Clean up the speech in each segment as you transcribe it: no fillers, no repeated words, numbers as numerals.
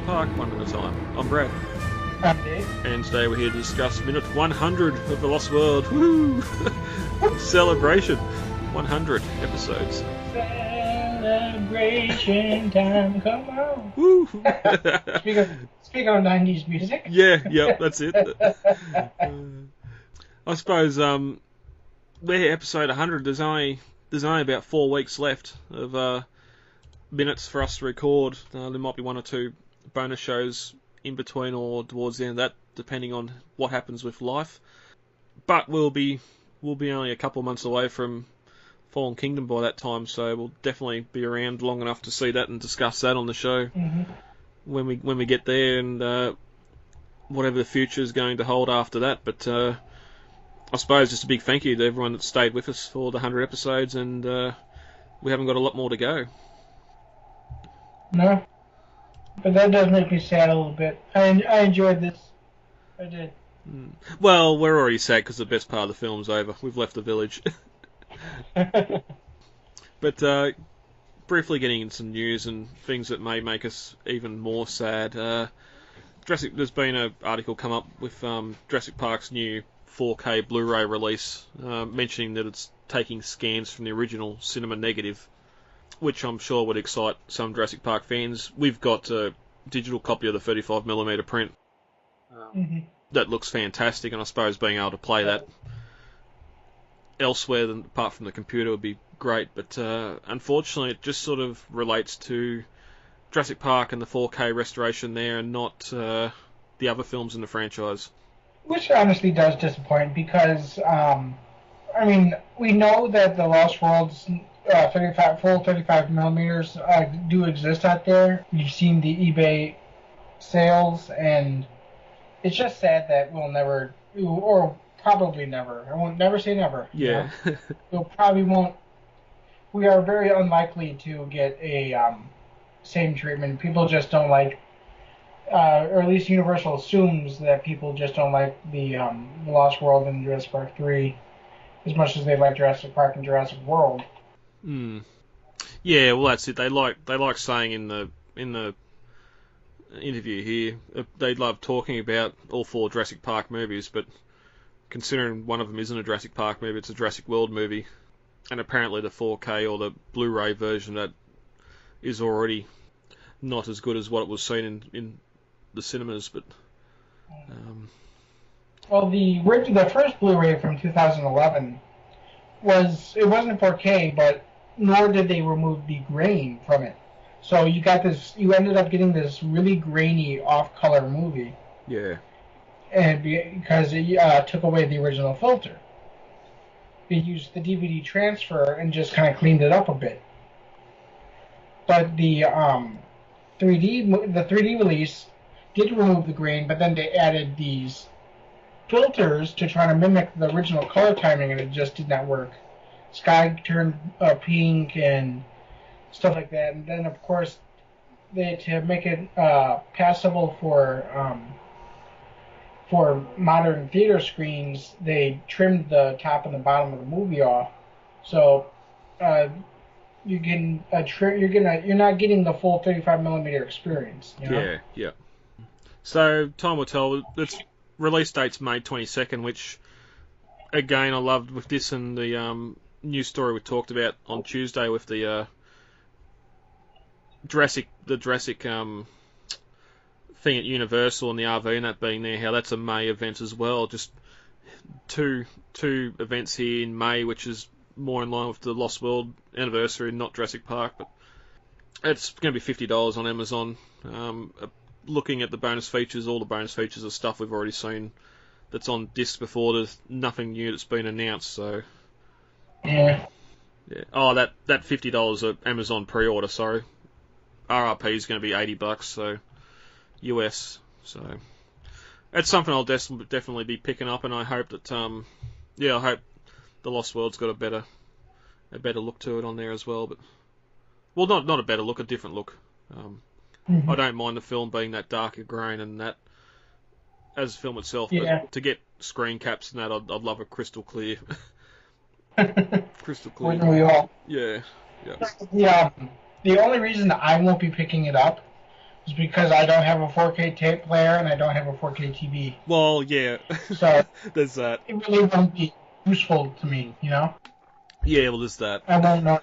Jurassic Park, one at a time. I'm Brad. I'm Dave. And today we're here to discuss minute 100 of The Lost World. Woo! Celebration. 100 episodes. Celebration time, come on. Woo! Speaking of 90s music. Yeah, that's it. I suppose we're episode 100. There's only about 4 weeks left of minutes for us to record. There might be one or two bonus shows in between or towards the end of that, depending on what happens with life. But we'll be only a couple of months away from Fallen Kingdom by that time, so we'll definitely be around long enough to see that and discuss that on the show when we get there, and whatever the future is going to hold after that. But I suppose just a big thank you to everyone that stayed with us for the 100 episodes, and we haven't got a lot more to go. No, but that does make me sad a little bit. I enjoyed this. I did. Well, we're already sad because the best part of the film's over. We've left the village. But briefly getting into some news and things that may make us even more sad. There's been an article come up with Jurassic Park's new 4K Blu-ray release, mentioning that it's taking scans from the original cinema negative, which I'm sure would excite some Jurassic Park fans. We've got a digital copy of the 35mm print that looks fantastic, and I suppose being able to play that elsewhere than apart from the computer would be great. But unfortunately, it just sort of relates to Jurassic Park and the 4K restoration there, and not the other films in the franchise. Which honestly does disappoint, because we know that the Lost World's full 35mm do exist out there. You've seen the eBay sales, and it's just sad that we'll never, or probably never. I won't never say never. Yeah. We'll probably won't. We are very unlikely to get a same treatment. People just don't like, or at least Universal assumes that people just don't like the Lost World and Jurassic Park 3 as much as they like Jurassic Park and Jurassic World. Yeah, well, that's it. They like saying in the interview here, they love talking about all 4 Jurassic Park movies, but considering one of them isn't a Jurassic Park movie, it's a Jurassic World movie, and apparently the 4K or the Blu-ray version that is already not as good as what it was seen in the cinemas. But well, the first Blu-ray from 2011 wasn't 4K, but nor did they remove the grain from it. So you ended up getting this really grainy off-color movie. Yeah. And because it took away the original filter. They used the DVD transfer and just kind of cleaned it up a bit. But the 3D release did remove the grain, but then they added these filters to try to mimic the original color timing, and it just did not work. Sky turned pink and stuff like that, and then of course to make it passable for modern theater screens, they trimmed the top and the bottom of the movie off, so you're not getting the full 35mm experience. You know? Yeah. So time will tell. Its release date's May 22nd, which again I loved with this and the news story we talked about on Tuesday with the Jurassic thing at Universal and the RV and that being there, how that's a May event as well. Just two events here in May, which is more in line with the Lost World anniversary, not Jurassic Park. But it's going to be $50 on Amazon. Looking at the bonus features, all the bonus features are stuff we've already seen that's on discs before. There's nothing new that's been announced, so... Yeah. Oh, that $50 at Amazon pre-order, sorry. RRP is going to be $80, so... US, so... It's something I'll definitely be picking up, and I hope that, I hope the Lost World's got a better look to it on there as well, but... Well, not a better look, a different look. I don't mind the film being that darker grain and that as film itself, but to get screen caps and that, I'd love a crystal clear. Crystal clear. Wouldn't we all? Yeah. The only reason I won't be picking it up is because I don't have a 4K tape player and I don't have a 4K TV. Well, yeah. So there's that. It really won't be useful to me, you know? Yeah, well, there's that. I won't know.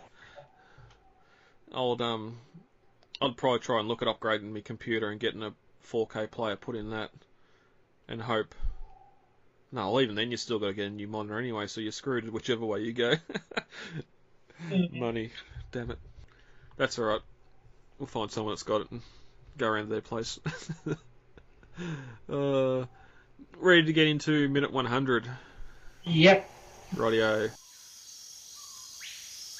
I'd probably try and look at upgrading my computer and getting a 4K player put in that, and hope. No, well, even then you still got to get a new monitor anyway, so you're screwed whichever way you go. Money, damn it. That's alright. We'll find someone that's got it and go around to their place. Ready to get into minute 100. Yep. Rightio.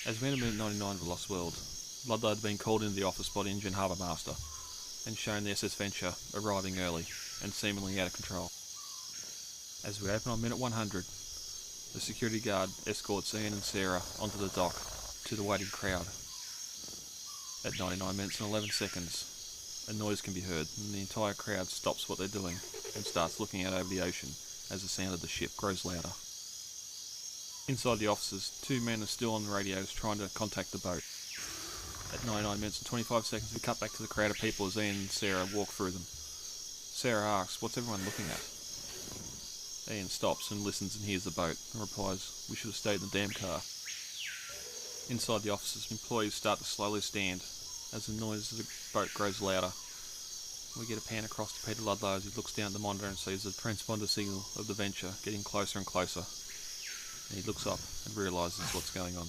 As we enter minute 99 of The Lost World, Ludlow had been called into the office by the engine harbour master and shown the SS Venture arriving early and seemingly out of control. As we open on minute 100, the security guard escorts Ian and Sarah onto the dock to the waiting crowd. At 99 minutes and 11 seconds, a noise can be heard and the entire crowd stops what they're doing and starts looking out over the ocean as the sound of the ship grows louder. Inside the offices, two men are still on the radios trying to contact the boat. At 99 minutes and 25 seconds, we cut back to the crowd of people as Ian and Sarah walk through them. Sarah asks, "What's everyone looking at?" Ian stops and listens and hears the boat and replies, "We should have stayed in the damn car." Inside the offices, employees start to slowly stand as the noise of the boat grows louder. We get a pan across to Peter Ludlow as he looks down at the monitor and sees the transponder signal of the Venture getting closer and closer. And he looks up and realises what's going on.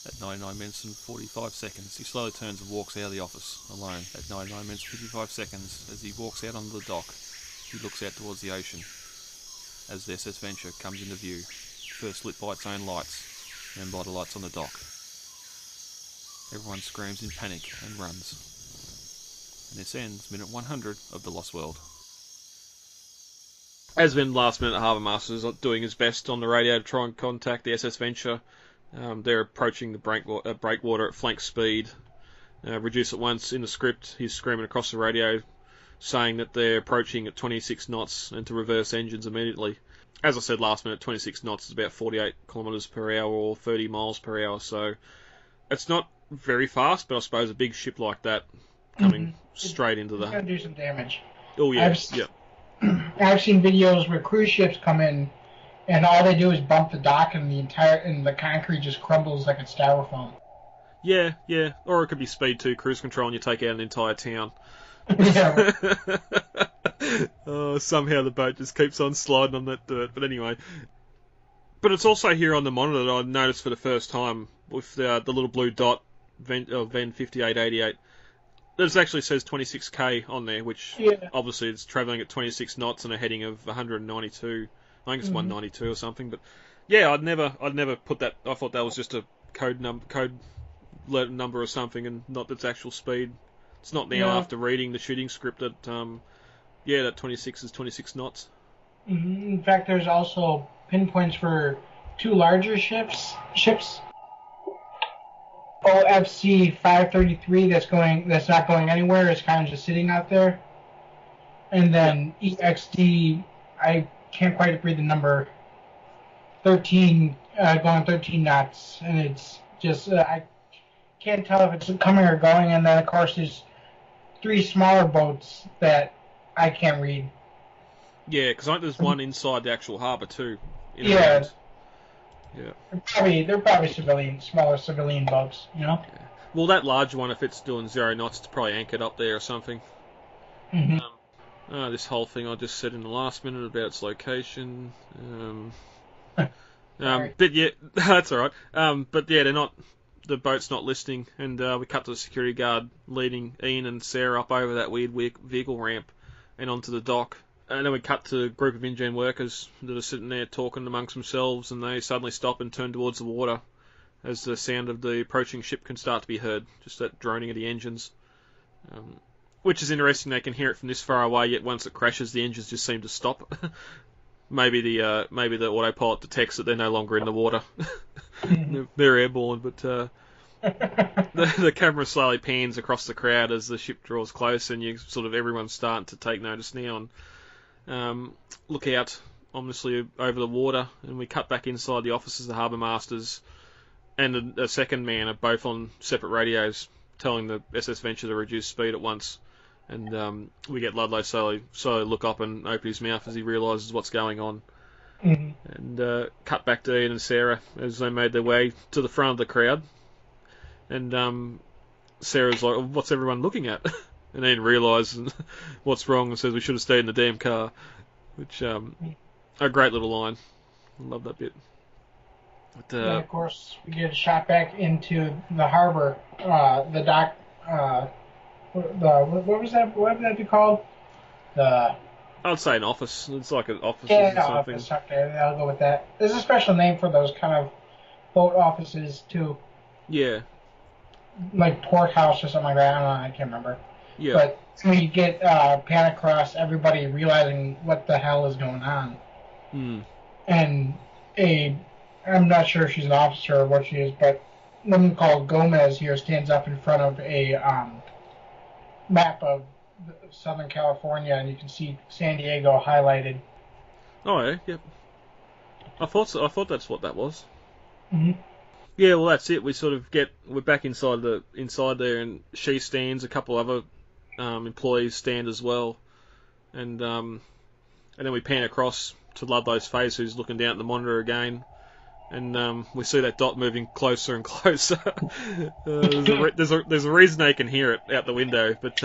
At 99 minutes and 45 seconds, he slowly turns and walks out of the office, alone. At 99 minutes and 55 seconds, as he walks out onto the dock, he looks out towards the ocean, as the SS Venture comes into view, first lit by its own lights, then by the lights on the dock. Everyone screams in panic and runs. And this ends minute 100 of The Lost World. As been last minute, Harbour Master is doing his best on the radio to try and contact the SS Venture. They're approaching the breakwater at flank speed. Reduce it once in the script. He's screaming across the radio, saying that they're approaching at 26 knots and to reverse engines immediately. As I said last minute, 26 knots is about 48 kilometres per hour or 30 miles per hour, so it's not very fast, but I suppose a big ship like that coming straight into the... It's going to do some damage. Oh, yeah, I've seen videos where cruise ships come in and all they do is bump the dock and the concrete just crumbles like a styrofoam. Yeah, or it could be speed 2 cruise control and you take out an entire town. Yeah. Somehow the boat just keeps on sliding on that dirt, but anyway. But it's also here on the monitor that I noticed for the first time with the little blue dot, Ven 5888. It actually says 26k on there, which obviously it's travelling at 26 knots and a heading of 192. I think it's 192 or something. But yeah, I'd never put that. I thought that was just a code number or something, and not its actual speed. It's not now after reading the shooting script that that 26 is 26 knots. In fact, there's also pinpoints for two larger ships. OFC 533 that's not going anywhere. It's kind of just sitting out there. And then EXD, I can't quite read the number. 13 going 13 knots, and it's just I can't tell if it's coming or going. And then of course there's 3 smaller boats that I can't read. Yeah, because I think there's one inside the actual harbour too. Yeah. Yeah. They're probably smaller civilian boats, you know? Yeah. Well, that large one, if it's doing 0 knots, it's probably anchored up there or something. This whole thing I just said in the last minute about its location. But yeah, that's alright. But yeah, the boat's not listing, and we cut to the security guard leading Ian and Sarah up over that weird vehicle ramp and onto the dock. And then we cut to a group of InGen workers that are sitting there talking amongst themselves, and they suddenly stop and turn towards the water as the sound of the approaching ship can start to be heard, just that droning of the engines. Which is interesting, they can hear it from this far away, yet once it crashes, the engines just seem to stop. Maybe the autopilot detects that they're no longer in the water. They're airborne, but the camera slowly pans across the crowd as the ship draws close, and everyone's starting to take notice now and look out ominously over the water. And we cut back inside the offices. The harbour masters and a second man are both on separate radios telling the SS Ventrue to reduce speed at once. And we get Ludlow slowly look up and open his mouth as he realises what's going on. Mm-hmm. And cut back to Ian and Sarah as they made their way to the front of the crowd. And Sarah's like, what's everyone looking at? And Ian realises what's wrong and says we should have stayed in the damn car. Which, a great little line. I love that bit. But, then, of course, we get shot back into the harbor. The dock... what was that? What would that be called? I'd say an office. It's like an office or something. Office. Okay, I'll go with that. There's a special name for those kind of boat offices too. Yeah. Like port house or something like that. I don't know. I can't remember. Yeah. But when you get pan across, everybody realizing what the hell is going on. And I'm not sure if she's an officer or what she is, but a woman called Gomez here stands up in front of a map of Southern California, and you can see San Diego highlighted. Oh yeah, yep. I thought so. I thought that's what that was. Mm-hmm. Yeah, well that's it. We're back inside there, and she stands. A couple other employees stand as well, and then we pan across to Ludlow's face, who's looking down at the monitor again. And we see that dot moving closer and closer. There's a reason they can hear it out the window, but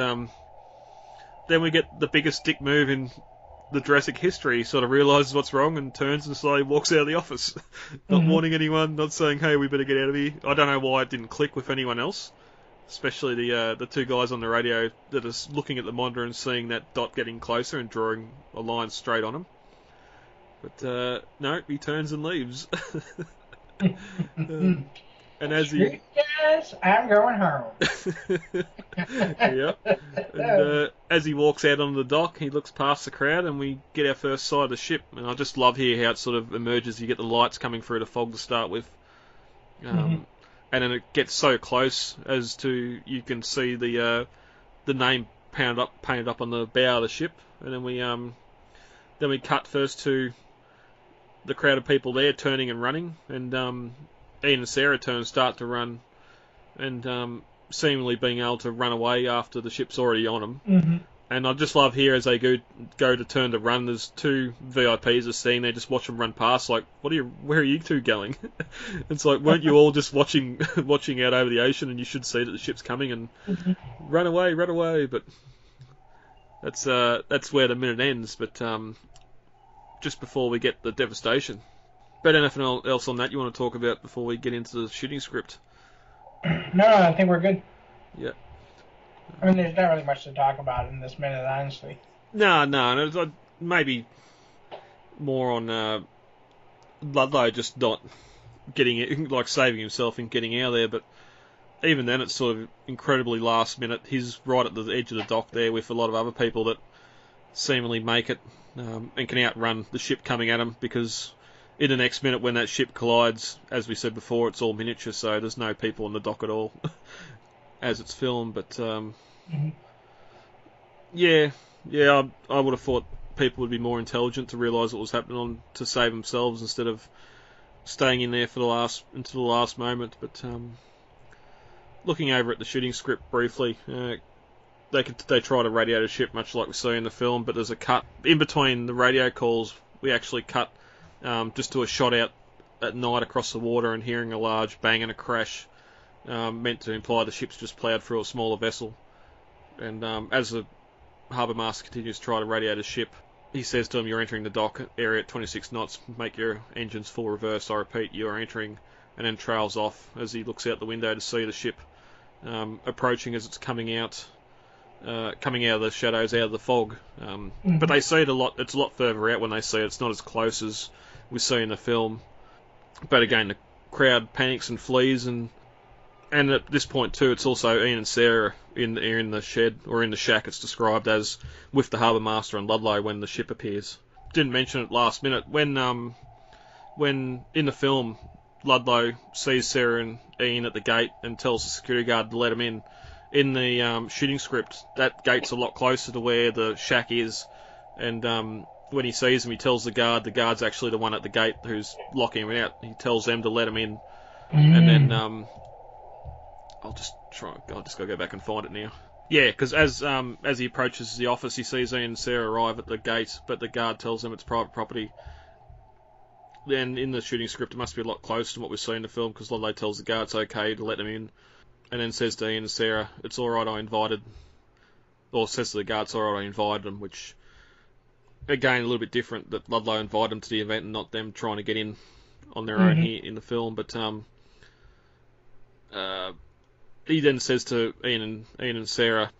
then we get the biggest dick move in the Jurassic history. He sort of realises what's wrong and turns and slowly walks out of the office, not warning anyone, not saying, "Hey, we better get out of here." I don't know why it didn't click with anyone else, especially the two guys on the radio that are looking at the monitor and seeing that dot getting closer and drawing a line straight on him. But no, he turns and leaves. And as he... Yes, I'm going home. Yep. And as he walks out onto the dock, he looks past the crowd and we get our first sight of the ship. And I just love here how it sort of emerges. You get the lights coming through the fog to start with. And then it gets so close as to you can see the name painted up on the bow of the ship. And then we cut first to the crowd of people there turning and running, and Ian and Sarah start to run, and seemingly being able to run away after the ship's already on them. And I just love here as they go to turn to run, there's two VIPs are sitting there, just watch them run past, like, where are you two going? It's like, weren't you all just watching out over the ocean, and you should see that the ship's coming, and run away, but that's where the minute ends, but just before we get the devastation. But anything else on that you want to talk about before we get into the shooting script? No, I think we're good. Yeah. I mean, there's not really much to talk about in this minute, honestly. No. Maybe more on Ludlow just not getting it, like saving himself and getting out of there. But even then, it's sort of incredibly last minute. He's right at the edge of the dock there with a lot of other people that seemingly make it and can outrun the ship coming at them, because in the next minute when that ship collides, as we said before, it's all miniature, so there's no people on the dock at all as it's filmed. But yeah, I would have thought people would be more intelligent to realise what was happening to save themselves instead of staying in there until the last moment. But looking over at the shooting script briefly, they try to radio the ship much like we see in the film, but there's a cut in between the radio calls. We actually cut just to a shot out at night across the water and hearing a large bang and a crash, meant to imply the ship's just ploughed through a smaller vessel. And as the harbour master continues to try to radio the ship, he says to him, "You're entering the dock area at 26 knots, make your engines full reverse, I repeat, you are entering," and then trails off as he looks out the window to see the ship approaching as it's coming out of the shadows, out of the fog. But they see it it's a lot further out when they see it. It's not as close as we see in the film. But again, the crowd panics and flees, and at this point too, it's also Ian and Sarah in the shed, or in the shack it's described as, with the harbour master and Ludlow when the ship appears. Didn't mention it last minute, when in the film Ludlow sees Sarah and Ian at the gate and tells the security guard to let him in. In the shooting script, that gate's a lot closer to where the shack is, and when he sees him, he tells the guard's actually the one at the gate who's locking him out. He tells them to let him in, and then I'll just gotta go back and find it now. Yeah, because as he approaches the office, he sees Ian and Sarah arrive at the gate, but the guard tells him it's private property. Then in the shooting script, it must be a lot closer to what we see in the film, because Ludlow tells the guard it's okay to let them in, and then says to Ian and Sarah, it's alright, I invited, or says to the guard, it's alright, I invited them, which, again, a little bit different, that Ludlow invited them to the event and not them trying to get in on their own here in the film, but he then says to Ian and Sarah,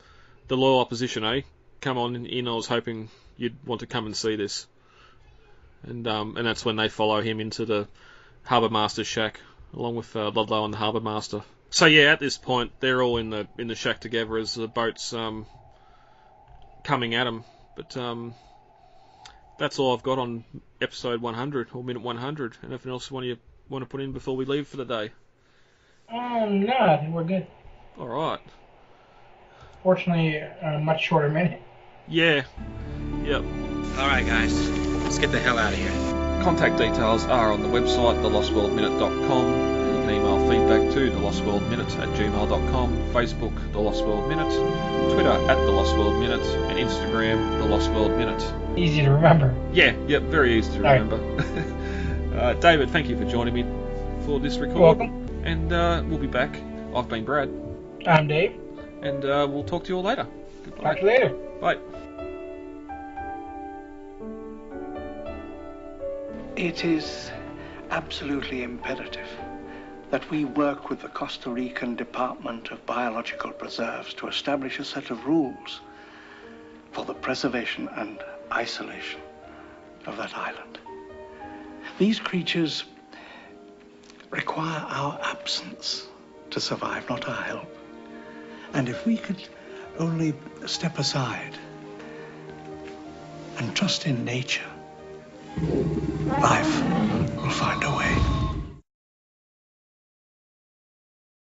the loyal opposition, eh? Come on in, I was hoping you'd want to come and see this. And that's when they follow him into the Harbour Master's shack, along with Ludlow and the Harbour Master. So yeah, at this point, they're all in the shack together as the boat's coming at them. But that's all I've got on episode 100, or minute 100. Anything else you want to put in before we leave for the day? No, I think we're good. All right. Fortunately, a much shorter minute. Yeah. Yep. All right, guys. Let's get the hell out of here. Contact details are on the website, thelostworldminute.com. You can email feedback to thelostworldminute@gmail.com, Facebook, The Lost World Minute, Twitter @thelostworldminute, and Instagram, The Lost World Minute. Easy to remember. Yeah, yep, very easy to remember. Right. David, thank you for joining me for this record. Welcome. And we'll be back. I've been Brad. I'm Dave. And we'll talk to you all later. Goodbye. Talk to you later. Bye. It is absolutely imperative that we work with the Costa Rican Department of Biological Preserves to establish a set of rules for the preservation and isolation of that island. These creatures require our absence to survive, not our help. And if we could only step aside and trust in nature, life will find a way.